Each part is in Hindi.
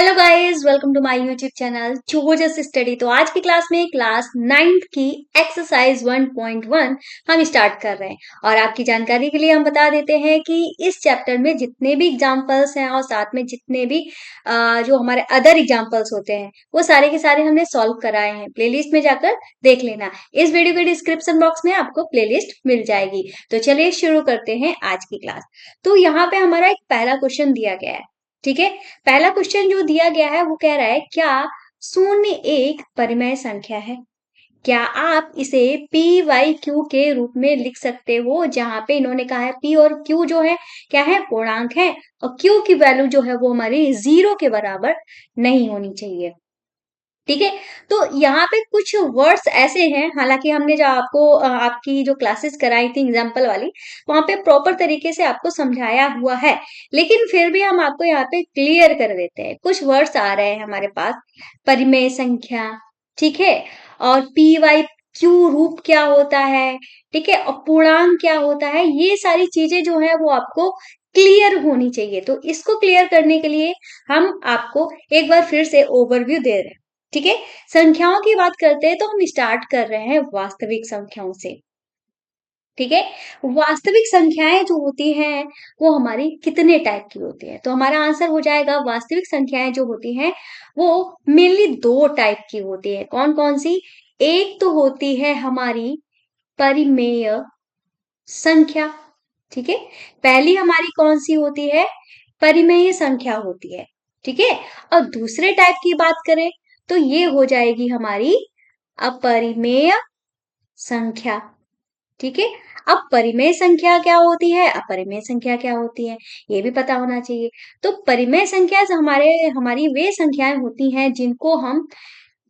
Hello guys, welcome to my YouTube channel chooses study. तो आज की क्लास में क्लास 9th की एक्सरसाइज 1.1 हम स्टार्ट कर रहे हैं। और आपकी जानकारी के लिए हम बता देते हैं कि इस चैप्टर में जितने भी एग्जांपल्स हैं और साथ में जितने भी जो हमारे अदर एग्जांपल्स होते हैं वो सारे के सारे हमने सॉल्व कराए हैं। प्लेलिस्ट में जाकर देख लेना। इस वीडियो के डिस्क्रिप्शन बॉक्स में आपको प्लेलिस्ट मिल जाएगी। तो चलिए शुरू करते हैं आज की क्लास। तो यहाँ पे हमारा एक पहला क्वेश्चन दिया गया है। ठीक है, पहला क्वेश्चन जो दिया गया है वो कह रहा है क्या शून्य एक परिमेय संख्या है। क्या आप इसे पी वाई क्यू के रूप में लिख सकते हो, जहां पे इन्होंने कहा है पी और क्यू जो है क्या है, पूर्णांक है, और क्यू की वैल्यू जो है वो हमारी 0 के बराबर नहीं होनी चाहिए। ठीक है, तो यहाँ पे कुछ वर्ड्स ऐसे हैं, हालांकि हमने जो आपको आपकी जो क्लासेस कराई थी एग्जाम्पल वाली, वहां पे प्रॉपर तरीके से आपको समझाया हुआ है, लेकिन फिर भी हम आपको यहाँ पे क्लियर कर देते हैं। कुछ वर्ड्स आ रहे हैं हमारे पास, परिमेय संख्या, ठीक है, और पी वाई क्यू रूप क्या होता है, ठीक है, और पूर्णांक क्या होता है, ये सारी चीजें जो है वो आपको क्लियर होनी चाहिए। तो इसको क्लियर करने के लिए हम आपको एक बार फिर से ओवरव्यू दे रहे हैं। ठीक है, संख्याओं की बात करते हैं तो हम स्टार्ट कर रहे हैं वास्तविक संख्याओं से। ठीक है, वास्तविक संख्याएं जो होती हैं वो हमारी कितने टाइप की होती है, तो हमारा आंसर हो जाएगा वास्तविक संख्याएं जो होती हैं वो मेनली दो टाइप की होती है। कौन कौन सी? एक तो होती है हमारी परिमेय संख्या। ठीक है, पहली हमारी कौन सी होती है? परिमेय संख्या होती है। ठीक है, और दूसरे टाइप की बात करें तो ये हो जाएगी हमारी अपरिमेय संख्या। ठीक है, अब परिमेय संख्या क्या होती है, अपरिमेय संख्या क्या होती है, ये भी पता होना चाहिए। तो परिमेय संख्या हमारी वे संख्याएं होती हैं जिनको हम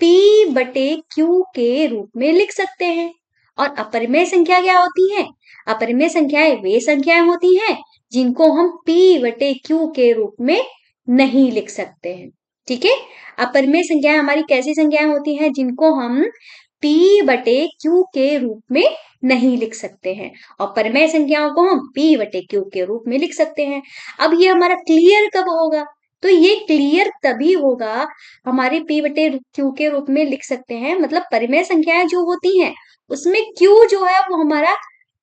P बटे Q के रूप में लिख सकते हैं। और अपरिमेय संख्या क्या होती है? अपरिमेय संख्याएं वे संख्याएं होती हैं जिनको हम P बटे Q के रूप में नहीं लिख सकते हैं। ठीक है, अपरिमेय संख्याएं हमारी कैसी संख्याएं होती हैं जिनको हम P बटे Q के रूप में नहीं लिख सकते हैं, और परिमेय संख्याओं को हम P बटे Q के रूप में लिख सकते हैं। अब ये हमारा क्लियर कब होगा? तो ये क्लियर तभी होगा, हमारे P बटे Q के रूप में लिख सकते हैं, मतलब परिमेय संख्याएं जो होती हैं उसमें Q जो है वो हमारा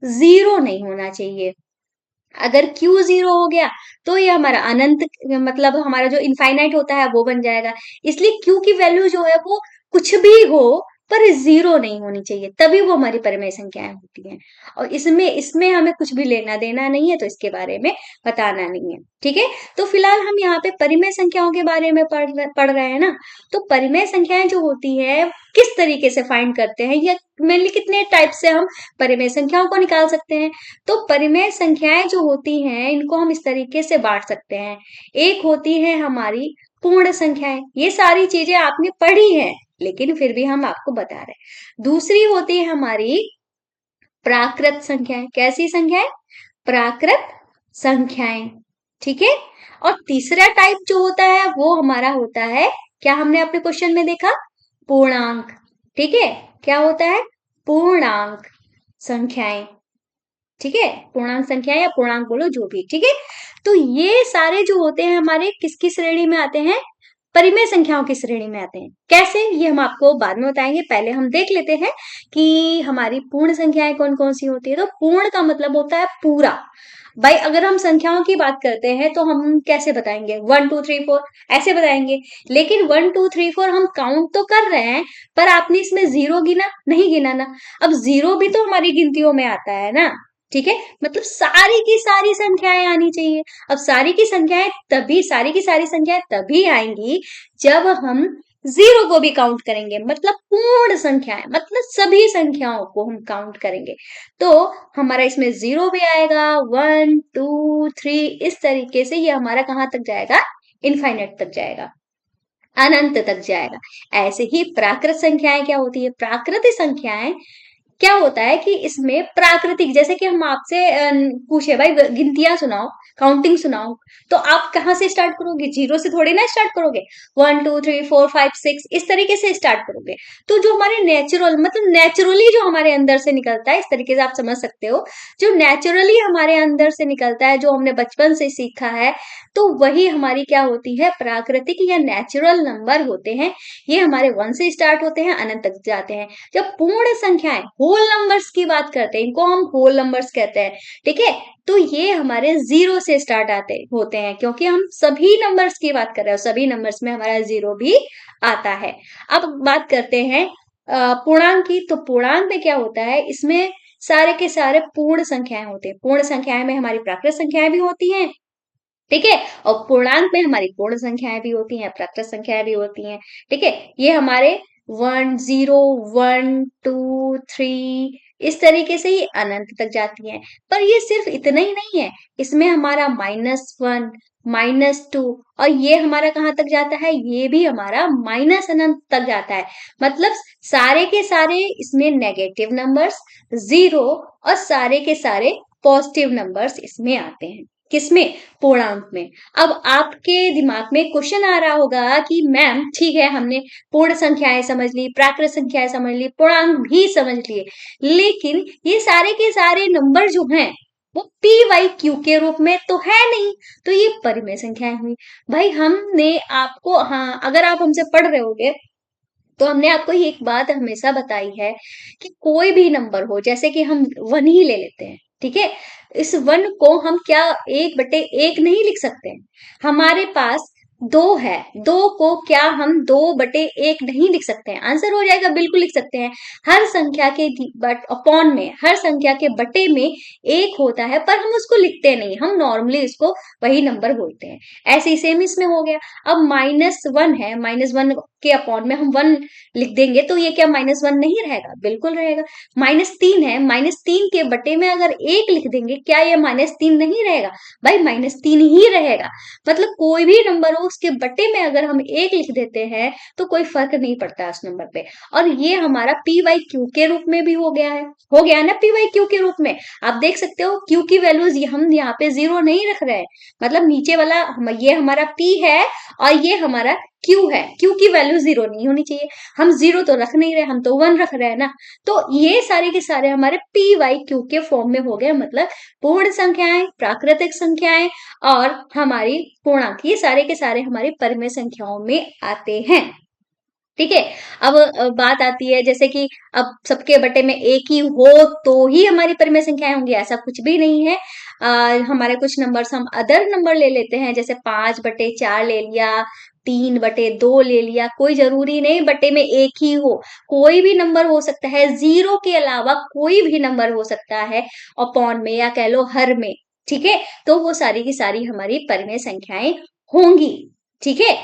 0 नहीं होना चाहिए। अगर Q 0 हो गया तो ये हमारा अनंत, मतलब हमारा जो इनफाइनाइट होता है वो बन जाएगा। इसलिए Q की वैल्यू जो है वो कुछ भी हो पर 0 नहीं होनी चाहिए, तभी वो हमारी परिमेय संख्याएं होती हैं। और इसमें इसमें हमें कुछ भी लेना देना नहीं है, तो इसके बारे में बताना नहीं है। ठीक है, तो फिलहाल हम यहाँ पे परिमेय संख्याओं के बारे में पढ़ रहे हैं ना। तो परिमेय संख्याएं जो होती है किस तरीके से फाइंड करते हैं, या मेनली कितने टाइप से हम परिमेय संख्याओं को निकाल सकते हैं। तो परिमेय संख्याएं जो होती हैं इनको हम इस तरीके से बांट सकते हैं। एक होती है हमारी पूर्ण संख्याएं, ये सारी चीजें आपने पढ़ी हैं लेकिन फिर भी हम आपको बता रहे हैं। दूसरी होती है हमारी प्राकृत संख्याएं। कैसी संख्याएं? प्राकृत संख्याएं। ठीक है, और तीसरा टाइप जो होता है वो हमारा होता है, क्या हमने अपने क्वेश्चन में देखा? पूर्णांक। ठीक है, क्या होता है? पूर्णांक संख्याएं। ठीक है, पूर्णांक संख्या या पूर्णांक बोलो जो भी। ठीक है, तो ये सारे जो होते हैं हमारे किसकी श्रेणी में आते हैं? परिमेय संख्याओं की श्रेणी में आते हैं। कैसे, ये हम आपको बाद में बताएंगे। पहले हम देख लेते हैं कि हमारी पूर्ण संख्याएं कौन कौन सी होती है। तो पूर्ण का मतलब होता है पूरा। भाई अगर हम संख्याओं की बात करते हैं तो हम कैसे बताएंगे? 1 2 3 4 ऐसे बताएंगे, लेकिन 1 2 3 4 हम काउंट तो कर रहे हैं, पर आपने इसमें 0 गिना नहीं, गिना ना। अब 0 भी तो हमारी गिनतियों में आता है ना। ठीक है, मतलब सारी की सारी संख्याएं आनी चाहिए। अब सारी की सारी संख्याएं तभी आएंगी जब हम 0 को भी काउंट करेंगे, मतलब पूर्ण संख्याएं, मतलब सभी संख्याओं को हम काउंट करेंगे। तो हमारा इसमें 0 भी आएगा, 1 2 3, इस तरीके से ये हमारा कहाँ तक जाएगा? इनफाइनाइट तक जाएगा, अनंत तक जाएगा। ऐसे ही प्राकृत संख्याएं क्या होती है? प्राकृत संख्याएं क्या होता है कि इसमें प्राकृतिक, जैसे कि हम आपसे पूछे भाई गिनतियां सुनाओ, काउंटिंग सुनाओ, तो आप कहाँ से स्टार्ट करोगे? जीरो से थोड़ी ना स्टार्ट करोगे। 1 2 3 4 5 6 इस तरीके से स्टार्ट करोगे। तो जो हमारे नेचुरल, मतलब नेचुरली जो हमारे अंदर से निकलता है, इस तरीके से आप समझ सकते हो, जो नेचुरली हमारे अंदर से निकलता है, जो हमने बचपन से सीखा है, तो वही हमारी क्या होती है, प्राकृतिक या नेचुरल नंबर होते हैं। ये हमारे 1 से स्टार्ट होते हैं, अनंत तक जाते हैं। जब पूर्ण संख्याएं, होल नंबर्स की बात करते हैं, इनको हम होल नंबर्स कहते हैं, ठीक है। तो ये हमारे 0 से स्टार्ट आते होते हैं, क्योंकि हम सभी नंबर्स की बात कर रहे हैं, सभी नंबर्स में हमारा 0 भी आता है। अब बात करते हैं पूर्णांक की। तो पूर्णांक में क्या होता है, इसमें सारे के सारे पूर्ण संख्याएं होते हैं। पूर्ण संख्याएं में हमारी प्राकृत संख्याएं भी होती हैं, ठीक है, और पूर्णांक में हमारी पूर्ण संख्याएं भी होती हैं, प्राकृत संख्याएं भी होती हैं, ठीक है। ये हमारे 1 0 1 2 3 इस तरीके से ही अनंत तक जाती हैं। पर ये सिर्फ इतना ही नहीं है, इसमें हमारा -1 -2 और ये हमारा कहाँ तक जाता है, ये भी हमारा माइनस अनंत तक जाता है। मतलब सारे के सारे इसमें नेगेटिव नंबर्स, जीरो, और सारे के सारे पॉजिटिव नंबर्स इसमें आते हैं। किसमें? पूर्णांक में। अब आपके दिमाग में क्वेश्चन आ रहा होगा कि मैम ठीक है, हमने पूर्ण संख्याएं समझ ली, प्राकृत संख्याएं समझ ली, पूर्णांक भी समझ लिए, लेकिन ये सारे के सारे नंबर जो हैं वो पी वाई क्यू के रूप में तो है नहीं, तो ये परिमेय संख्याएं हुई। भाई हमने आपको, हाँ अगर आप हमसे पढ़ रहे होगे तो हमने आपको ये एक बात हमेशा बताई है कि कोई भी नंबर हो, जैसे कि हम 1 ही ले लेते हैं, ठीक है, इस 1 को हम क्या 1/1 नहीं लिख सकते हैं? हमारे पास 2 है, 2 को क्या हम 2/1 नहीं लिख सकते हैं? आंसर हो जाएगा, बिल्कुल लिख सकते हैं। हर संख्या के बट अपॉन में, हर संख्या के बटे में एक होता है, पर हम उसको लिखते नहीं, हम नॉर्मली इसको वही नंबर बोलते हैं। ऐसे ही सेम इसमें हो गया। अब -1 है, -1 के अपॉन में हम 1 लिख देंगे, तो ये क्या -1 नहीं रहेगा? बिल्कुल रहेगा। -3 है, -3 के बटे में अगर 1 लिख देंगे, क्या ये -3 नहीं रहेगा? भाई -3 ही रहेगा। मतलब कोई भी नंबर हो, उसके बटे में अगर हम 1 लिख देते हैं तो कोई फर्क नहीं पड़ता उस नंबर पे। और ये हमारा पी वाई क्यू के रूप में भी हो गया है, हो गया ना पी वाई क्यू के रूप में। आप देख सकते हो क्यू की वैल्यूज हम यहाँ पे 0 नहीं रख रहे हैं, मतलब नीचे वाला ये हमारा पी है और ये हमारा क्यू है, क्यू की वैल्यू 0 नहीं होनी चाहिए। हम 0 तो रख नहीं रहे, हम तो 1 रख रहे हैं ना। तो ये सारे के सारे हमारे पी वाई क्यू के फॉर्म में हो गए, मतलब पूर्ण संख्याएं, प्राकृतिक संख्याएं और हमारी पूर्णांक, ये सारे के सारे हमारी परिमेय संख्याओं में आते हैं, ठीक है। अब बात आती है जैसे कि अब सबके बटे में एक ही हो तो ही हमारी परिमेय संख्याएं होंगी, ऐसा कुछ भी नहीं है। हमारे कुछ नंबर्स हम अदर नंबर ले लेते हैं, जैसे 5/4 ले लिया, 3/2 ले लिया, कोई जरूरी नहीं बटे में एक ही हो, कोई भी नंबर हो सकता है, 0 के अलावा कोई भी नंबर हो सकता है अपॉन में या कह लो हर में, ठीक है। तो वो सारी की सारी हमारी परिमेय संख्याएं होंगी, ठीक है।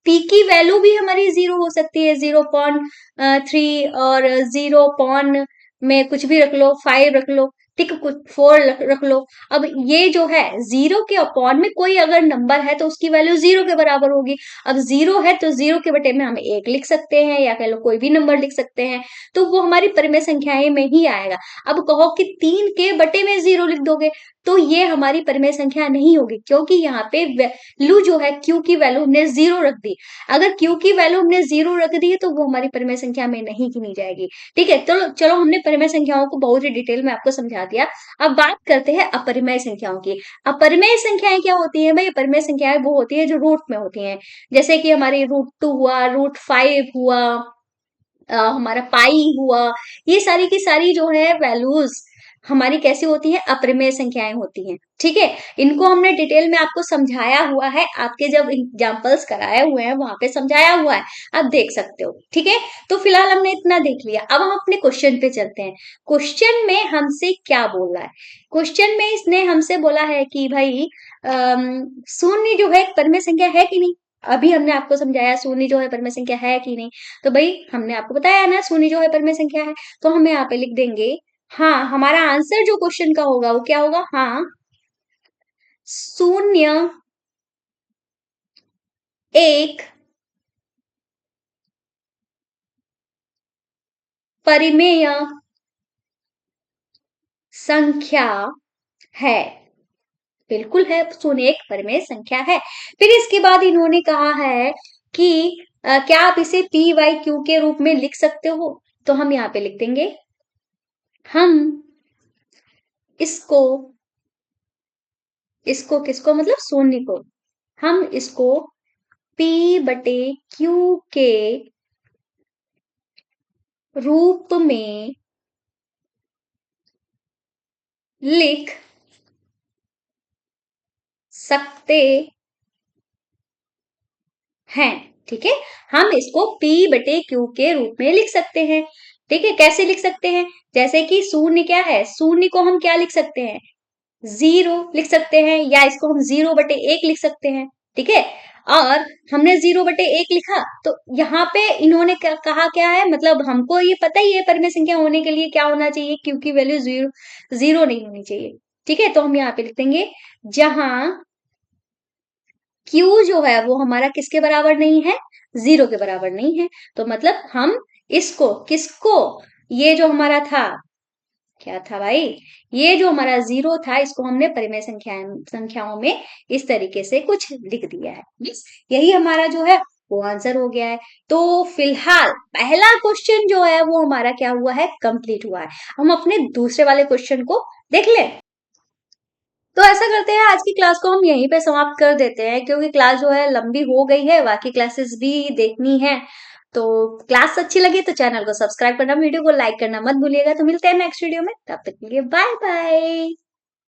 पी की वैल्यू भी हमारी 0 हो सकती है, 0.3 और 0 में कुछ भी रख लो, 5 रख लो, ठीक, कुछ 4 रख लो। अब ये जो है 0 के अपॉन में कोई अगर नंबर है तो उसकी वैल्यू 0 के बराबर होगी। अब 0 है तो 0 के बटे में हम 1 लिख सकते हैं या कह लो कोई भी नंबर लिख सकते हैं, तो वो हमारी परिमेय संख्याएं में ही आएगा। अब कहो कि 3 के बटे में 0 लिख दोगे तो ये हमारी परिमेय संख्या नहीं होगी, क्योंकि यहाँ पे वैल्यू जो है क्यू की वैल्यू हमने 0 रख दी। अगर क्यू की वैल्यू हमने 0 रख दी है तो वो हमारी परिमेय संख्या में नहीं गिनी जाएगी, ठीक है। चलो चलो, हमने परिमेय संख्याओं को बहुत ही डिटेल में आपको समझा दिया। अब बात करते हैं अपरिमेय संख्याओं की। अपरिमेय संख्याएं क्या होती है भाई? अपरिमेय संख्याएं वो होती है जो रूट में होती हैं, जैसे कि हमारी √2 हुआ, √5 हुआ, हमारा पाई हुआ, ये सारी की सारी जो है वैल्यूज हमारी कैसी होती है? अपरिमेय संख्याएं होती हैं, ठीक है। इनको हमने डिटेल में आपको समझाया हुआ है, आपके जब एग्जांपल्स कराए हुए हैं वहां पे समझाया हुआ है, आप देख सकते हो, ठीक है। तो फिलहाल हमने इतना देख लिया, अब हम अपने क्वेश्चन पे चलते हैं। क्वेश्चन में हमसे क्या बोल रहा है? क्वेश्चन में इसने हमसे बोला है कि भाई शून्य जो है एक परिमेय संख्या है कि नहीं? अभी हमने आपको समझाया शून्य जो है परिमेय संख्या है कि नहीं। तो भाई हमने आपको बताया ना शून्य जो है परिमेय संख्या है, तो हम यहाँ पे लिख देंगे हाँ। हमारा आंसर जो क्वेश्चन का होगा वो क्या होगा? हाँ, शून्य एक परिमेय संख्या है। बिल्कुल है, शून्य एक परिमेय संख्या है। फिर इसके बाद इन्होंने कहा है कि क्या आप इसे पी वाई क्यू के रूप में लिख सकते हो? तो हम यहाँ पे लिख देंगे, हम इसको इसको किसको मतलब शून्य को, हम इसको P बटे Q के रूप में लिख सकते हैं। ठीक है, हम इसको P बटे Q के रूप में लिख सकते हैं। ठीक है, कैसे लिख सकते हैं? जैसे कि शून्य क्या है, शून्य को हम क्या लिख सकते हैं, जीरो लिख सकते हैं, या इसको हम 0/1 लिख सकते हैं। ठीक है, और हमने 0/1 लिखा तो यहाँ पे इन्होंने क्या कहा, क्या है मतलब हमको ये पता ही है परिमेय संख्या होने के लिए क्या होना चाहिए, क्यू की वैल्यू जीरो जीरो नहीं होनी चाहिए। ठीक है, तो हम यहाँ पे लिख देंगे जहां क्यू जो है वो हमारा किसके बराबर नहीं है, जीरो के बराबर नहीं है। तो मतलब हम इसको किसको, ये जो हमारा था, क्या था भाई, ये जो हमारा जीरो था, इसको हमने परिमेय संख्याओं में इस तरीके से कुछ लिख दिया है। बस यही हमारा जो है वो आंसर हो गया है। तो फिलहाल पहला क्वेश्चन जो है वो हमारा क्या हुआ है, कंप्लीट हुआ है। हम अपने दूसरे वाले क्वेश्चन को देख लें। तो ऐसा करते हैं, आज की क्लास को हम यहीं पे समाप्त कर देते हैं, क्योंकि क्लास जो है लंबी हो गई है, बाकी क्लासेस भी देखनी है। तो क्लास अच्छी लगी तो चैनल को सब्सक्राइब करना, वीडियो को लाइक करना मत भूलिएगा। तो मिलते हैं नेक्स्ट वीडियो में, तब तक के लिए बाय बाय।